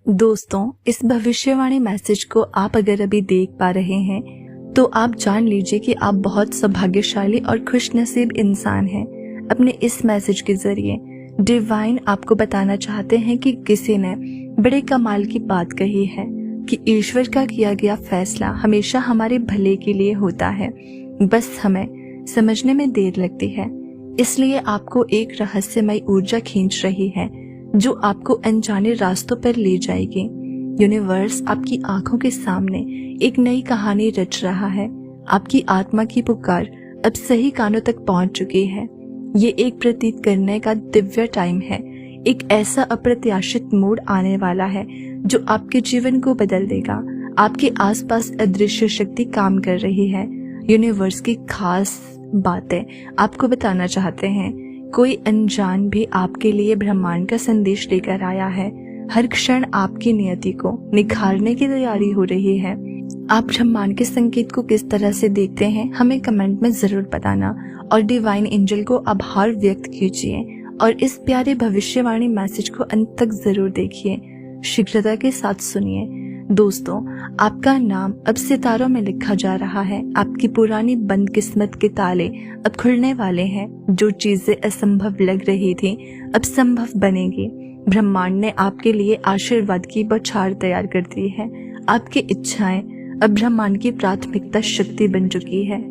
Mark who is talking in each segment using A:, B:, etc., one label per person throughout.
A: दोस्तों, इस भविष्यवाणी मैसेज को आप अगर अभी देख पा रहे हैं तो आप जान लीजिए कि आप बहुत सौभाग्यशाली और खुशनसीब इंसान हैं। अपने इस मैसेज के जरिए डिवाइन आपको बताना चाहते हैं कि किसी ने बड़े कमाल की बात कही है कि ईश्वर का किया गया फैसला हमेशा हमारे भले के लिए होता है, बस हमें समझने में देर लगती है। इसलिए आपको एक रहस्यमय ऊर्जा खींच रही है जो आपको अनजाने रास्तों पर ले जाएगी। यूनिवर्स आपकी आंखों के सामने एक नई कहानी रच रहा है। आपकी आत्मा की पुकार अब सही कानों तक पहुंच चुकी है। ये एक प्रतीत करने का दिव्य टाइम है। एक ऐसा अप्रत्याशित मोड़ आने वाला है जो आपके जीवन को बदल देगा। आपके आसपास अदृश्य शक्ति काम कर रही है। यूनिवर्स की खास बातें आपको बताना चाहते हैं। कोई अनजान भी आपके लिए ब्रह्मांड का संदेश लेकर आया है। हर क्षण आपकी नियति को निखारने की तैयारी हो रही है। आप ब्रह्मांड के संकेत को किस तरह से देखते हैं, हमें कमेंट में जरूर बताना और डिवाइन एंजल को आभार व्यक्त कीजिए और इस प्यारे भविष्यवाणी मैसेज को अंत तक जरूर देखिए। शीघ्रता के साथ सुनिए। दोस्तों, आपका नाम अब सितारों में लिखा जा रहा है। आपकी पुरानी बंद किस्मत के ताले अब खुलने वाले हैं। जो चीजें असंभव लग रही थी अब संभव बनेगी। ब्रह्मांड ने आपके लिए आशीर्वाद की बौछार तैयार कर दी है। आपकी इच्छाएं अब ब्रह्मांड की प्राथमिकता शक्ति बन चुकी है।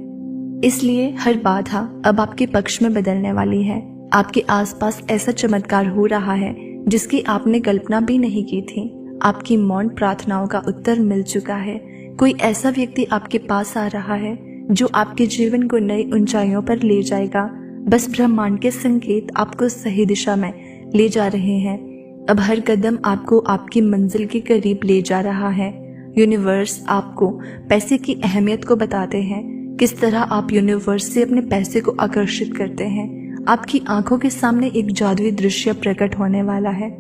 A: इसलिए हर बाधा अब आपके पक्ष में बदलने वाली है। आपके आसपास ऐसा चमत्कार हो रहा है जिसकी आपने कल्पना भी नहीं की थी। आपकी मौन प्रार्थनाओं का उत्तर मिल चुका है। कोई ऐसा व्यक्ति आपके पास आ रहा है जो आपके जीवन को नई ऊंचाइयों पर ले जाएगा। बस ब्रह्मांड के संकेत आपको सही दिशा में ले जा रहे हैं। अब हर कदम आपको आपकी मंजिल के करीब ले जा रहा है। यूनिवर्स आपको पैसे की अहमियत को बताते हैं। किस तरह आप यूनिवर्स से अपने पैसे को आकर्षित करते हैं। आपकी आंखों के सामने एक जादुई दृश्य प्रकट होने वाला है।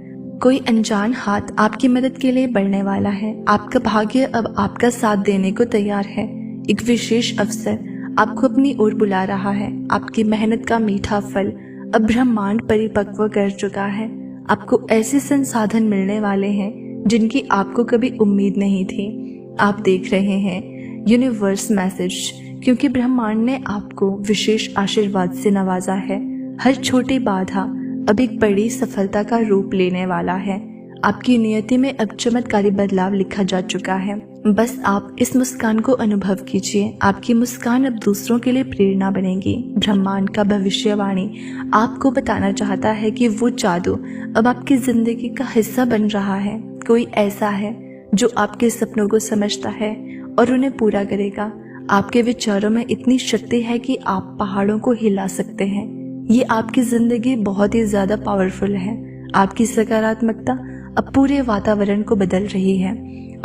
A: कोई अनजान हाथ आपकी मदद के लिए बढ़ने वाला है। आपका भाग्य अब आपका साथ देने को तैयार है। एक विशेष अवसर आपको अपनी ओर बुला रहा है। आपकी मेहनत का मीठा फल अब ब्रह्मांड परिपक्व कर चुका है। आपको ऐसे संसाधन मिलने वाले हैं जिनकी आपको कभी उम्मीद नहीं थी। आप देख रहे हैं यूनिवर्स मैसेज, क्योंकि ब्रह्मांड ने आपको विशेष आशीर्वाद से नवाजा है। हर छोटी बाधा अब एक बड़ी सफलता का रूप लेने वाला है। आपकी नियति में अब चमत्कारी बदलाव लिखा जा चुका है। बस आप इस मुस्कान को अनुभव कीजिए। आपकी मुस्कान अब दूसरों के लिए प्रेरणा बनेगी। ब्रह्मांड का भविष्यवाणी आपको बताना चाहता है कि वो जादू अब आपकी जिंदगी का हिस्सा बन रहा है। कोई ऐसा है जो आपके सपनों को समझता है और उन्हें पूरा करेगा। आपके विचारों में इतनी शक्ति है कि आप पहाड़ों को हिला सकते हैं। ये आपकी जिंदगी बहुत ही ज्यादा पावरफुल है। आपकी सकारात्मकता अब पूरे वातावरण को बदल रही है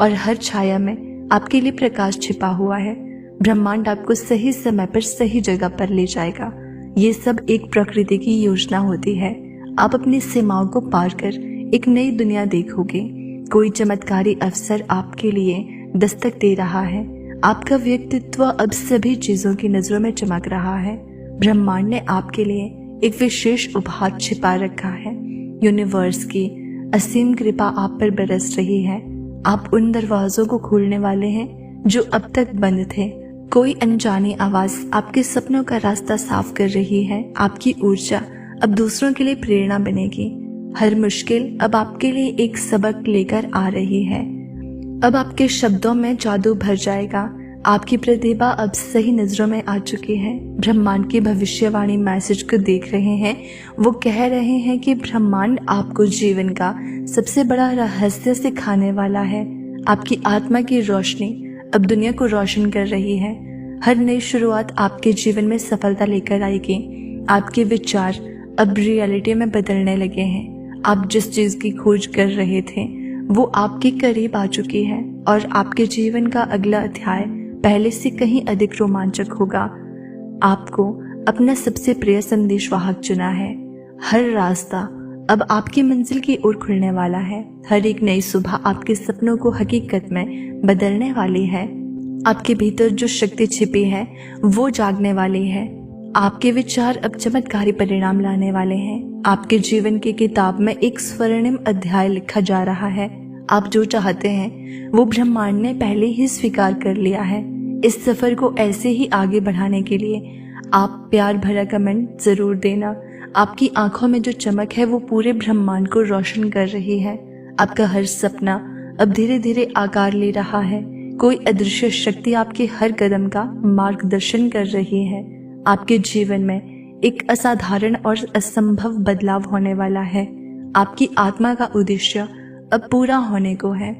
A: और हर छाया में आपके लिए प्रकाश छिपा हुआ है। ब्रह्मांड आपको सही समय पर सही जगह पर ले जाएगा। ये सब एक प्रकृति की योजना होती है। आप अपनी सीमाओं को पार कर एक नई दुनिया देखोगे। कोई चमत्कारी अवसर आपके लिए दस्तक दे रहा है। आपका व्यक्तित्व अब सभी चीजों की नजरों में चमक रहा है। ब्रह्मांड ने आपके लिए एक विशेष उपहार छिपा रखा है। यूनिवर्स की असीम कृपा आप पर बरस रही है। आप उन दरवाजों को खोलने वाले हैं जो अब तक बंद थे। कोई अनजानी आवाज आपके सपनों का रास्ता साफ कर रही है। आपकी ऊर्जा अब दूसरों के लिए प्रेरणा बनेगी। हर मुश्किल अब आपके लिए एक सबक लेकर आ रही है। अब आपके शब्दों में जादू भर जाएगा। आपकी प्रतिभा अब सही नजरों में आ चुकी है। ब्रह्मांड की भविष्यवाणी मैसेज को देख रहे हैं। वो कह रहे हैं कि ब्रह्मांड आपको जीवन का सबसे बड़ा रहस्य सिखाने वाला है। आपकी आत्मा की रोशनी अब दुनिया को रोशन कर रही है। हर नई शुरुआत आपके जीवन में सफलता लेकर आएगी। आपके विचार अब रियलिटी में बदलने लगे हैं। आप जिस चीज की खोज कर रहे थे वो आपके करीब आ चुकी है और आपके जीवन का अगला अध्याय पहले से कहीं अधिक रोमांचक होगा। आपको अपना सबसे प्रिय संदेशवाहक चुना है। हर रास्ता अब आपकी मंजिल की ओर खुलने वाला है। हर एक नई सुबह आपके सपनों को हकीकत में बदलने वाली है। आपके भीतर जो शक्ति छिपी है वो जागने वाली है। आपके विचार अब चमत्कारी परिणाम लाने वाले हैं। आपके जीवन की किताब में एक स्वर्णिम अध्याय लिखा जा रहा है। आप जो चाहते हैं वो ब्रह्मांड ने पहले ही स्वीकार कर लिया है। इस सफर को ऐसे ही आगे बढ़ाने के लिए आप प्यार भरा कमेंट जरूर देना। आपकी आंखों में जो चमक है वो पूरे ब्रह्मांड को रोशन कर रही है। आपका हर सपना अब धीरे धीरे आकार ले रहा है। कोई अदृश्य शक्ति आपके हर कदम का मार्गदर्शन कर रही है। आपके जीवन में एक असाधारण और असंभव बदलाव होने वाला है। आपकी आत्मा का उद्देश्य अब पूरा होने को है,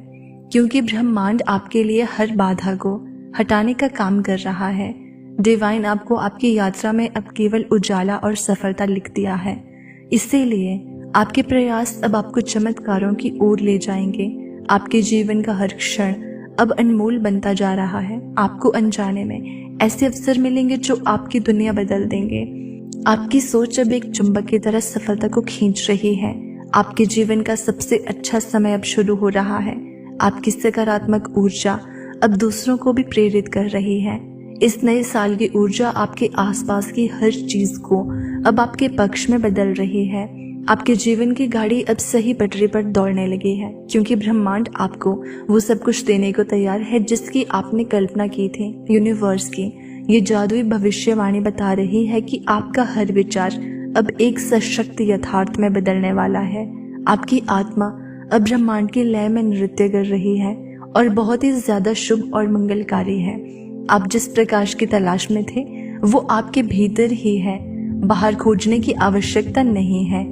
A: क्योंकि ब्रह्मांड आपके लिए हर बाधा को हटाने का काम कर रहा है। डिवाइन आपको आपकी यात्रा में अब केवल उजाला और सफलता लिख दिया है। इसीलिए आपके प्रयास अब आपको चमत्कारों की ओर ले जाएंगे। आपके जीवन का हर क्षण अब अनमोल बनता जा रहा है। आपको अनजाने में ऐसे अवसर मिलेंगे जो आपकी दुनिया बदल देंगे। आपकी सोच अब एक चुंबक की तरह सफलता को खींच रही है। आपके जीवन का सबसे अच्छा समय अब शुरू हो रहा है। आपकी सकारात्मक ऊर्जा अब दूसरों को भी प्रेरित कर रही है। इस नए साल की ऊर्जा आपके आसपास की हर चीज को अब आपके पक्ष में बदल रही है। आपके जीवन की गाड़ी अब सही पटरी पर दौड़ने लगी है, क्योंकि ब्रह्मांड आपको वो सब कुछ देने को तैयार है जिसकी आपने कल्पना की थी। यूनिवर्स की ये जादुई भविष्यवाणी बता रही है कि आपका हर विचार अब एक सशक्त यथार्थ में बदलने वाला है। आपकी आत्मा अब ब्रह्मांड की लय में नृत्य कर रही है और बहुत ही ज्यादा शुभ और मंगलकारी है। आप जिस प्रकाश की तलाश में थे वो आपके भीतर ही है। बाहर खोजने की आवश्यकता नहीं है।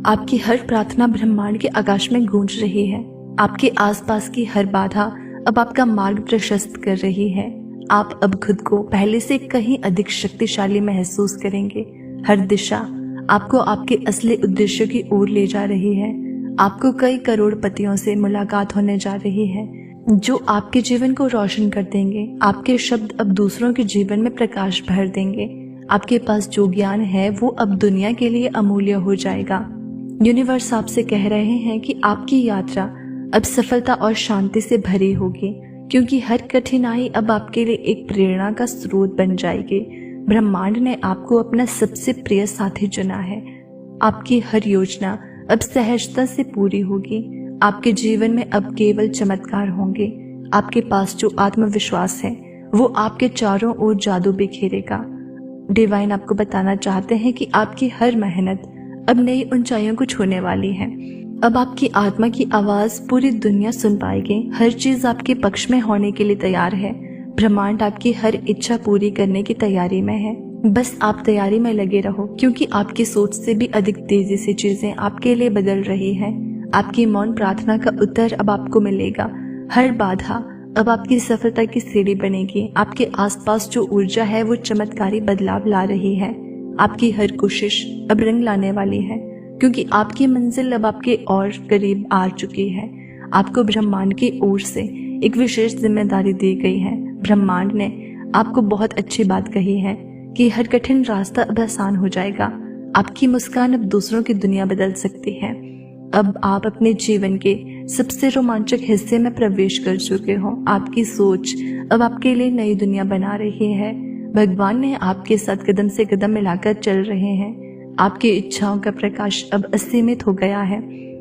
A: आपकी हर प्रार्थना ब्रह्मांड के आकाश में गूंज रही है। आपके आसपास की हर बाधा अब आपका मार्ग प्रशस्त कर रही है। आप अब खुद को पहले से कहीं अधिक शक्तिशाली महसूस करेंगे। हर दिशा आपको आपके असली उद्देश्य की ओर ले जा रही है। आपको कई करोड़पतियों से मुलाकात होने जा रही है जो आपके जीवन को रोशन कर देंगे। आपके शब्द अब दूसरों के जीवन में प्रकाश भर देंगे। आपके पास जो ज्ञान है वो अब दुनिया के लिए अमूल्य हो जाएगा। यूनिवर्स आपसे कह रहे हैं कि आपकी यात्रा अब सफलता और शांति से भरी होगी, क्योंकि हर कठिनाई अब आपके लिए एक प्रेरणा का स्रोत बन जाएगी। ब्रह्मांड ने आपको अपना सबसे प्रिय साथी चुना है। आपकी हर योजना अब सहजता से पूरी होगी। आपके जीवन में अब केवल चमत्कार होंगे। आपके पास जो आत्मविश्वास है वो आपके चारों ओर जादू बिखेरेगा। डिवाइन आपको बताना चाहते हैं कि आपकी हर मेहनत अब नई ऊंचाइयों को छूने वाली है। अब आपकी आत्मा की आवाज पूरी दुनिया सुन पाएगी। हर चीज आपके पक्ष में होने के लिए तैयार है। ब्रह्मांड आपकी हर इच्छा पूरी करने की तैयारी में है। बस आप तैयारी में लगे रहो, क्योंकि आपकी सोच से भी अधिक तेजी से चीजें आपके लिए बदल रही है। आपकी मौन प्रार्थना का उत्तर अब आपको मिलेगा। हर बाधा अब आपकी सफलता की सीढ़ी बनेगी। आपके आसपास जो ऊर्जा है वो चमत्कारी बदलाव ला रही है। आपकी हर कोशिश अब रंग लाने वाली है, क्योंकि आपकी मंजिल अब आपके और करीब आ चुकी है। आपको ब्रह्मांड की ओर से एक विशेष जिम्मेदारी दी गई है। ब्रह्मांड ने आपको बहुत अच्छी बात कही है कि हर कठिन रास्ता अब आसान हो जाएगा। आपकी मुस्कान अब दूसरों की दुनिया बदल सकती है। अब आप अपने जीवन के सबसे रोमांचक हिस्से में प्रवेश कर चुके हो। आपकी सोच अब आपके लिए नई दुनिया बना रही है। भगवान ने आपके साथ कदम से कदम मिलाकर चल रहे हैं। आपकी इच्छाओं का प्रकाश अब असीमित हो गया है।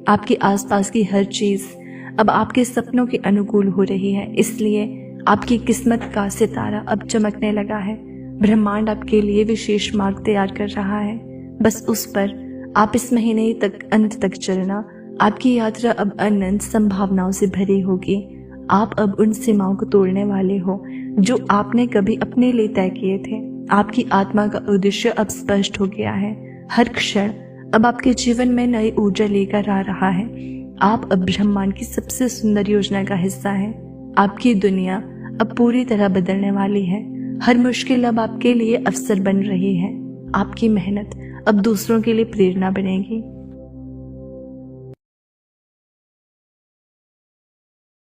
A: आपके आसपास की हर चीज अब आपके सपनों के अनुकूल हो रही है। इसलिए आपकी किस्मत का सितारा अब चमकने लगा है। ब्रह्मांड आपके लिए विशेष मार्ग तैयार कर रहा है। बस उस पर आप इस महीने तक अंत तक चलना। आपकी यात्रा अब अनंत संभावनाओं से भरी होगी। आप अब उन सीमाओं को तोड़ने वाले हो जो आपने कभी अपने लिए तय किए थे। आपकी आत्मा का उद्देश्य अब स्पष्ट हो गया है। हर क्षण अब आपके जीवन में नई ऊर्जा लेकर आ रहा है। आप अब ब्रह्मांड की सबसे सुंदर योजना का हिस्सा हैं। आपकी दुनिया अब पूरी तरह बदलने वाली है। हर मुश्किल अब आपके लिए अवसर बन रही है। आपकी मेहनत अब दूसरों के लिए प्रेरणा बनेगी।